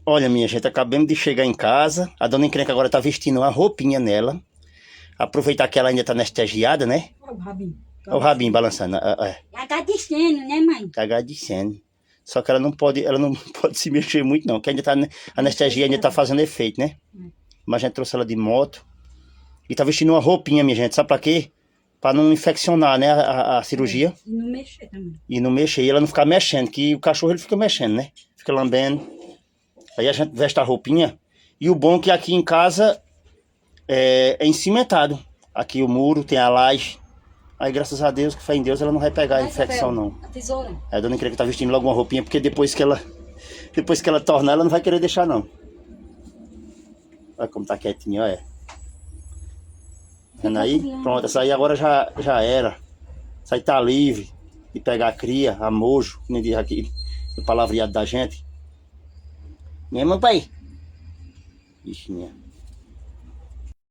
Olha, minha gente, acabamos de chegar em casa. A dona encrenca agora tá vestindo uma roupinha nela. Aproveitar que ela ainda tá anestesiada, né? Olha o rabinho. Olha o rabinho balançando. Agradecendo, né, mãe? Tá agradecendo. Só que ela não pode se mexer muito, não. Que ainda tá, a anestesia ainda tá fazendo efeito, né? Mas a gente trouxe ela de moto. E tá vestindo uma roupinha, minha gente. Sabe pra quê? Pra não infeccionar, né? A cirurgia. E não mexer também. E não mexer. E ela não ficar mexendo. Que o cachorro ele fica mexendo, né? Fica lambendo. Aí a gente veste a roupinha. E o bom é que aqui em casa é encimentado. Aqui o muro, tem a laje. Aí graças a Deus, que fé em Deus, ela não vai pegar a infecção, não. A tesoura. Aí a dona Encrenca tá vestindo logo uma roupinha, porque depois que ela tornar, ela não vai querer deixar, não. Olha como tá quietinho, olha. Vendo aí? Pronto, essa aí agora já era. Essa aí tá livre de pegar a cria, a mojo, que nem diz aqui no palavreado da gente. Minha mãe, pai. Bichinha.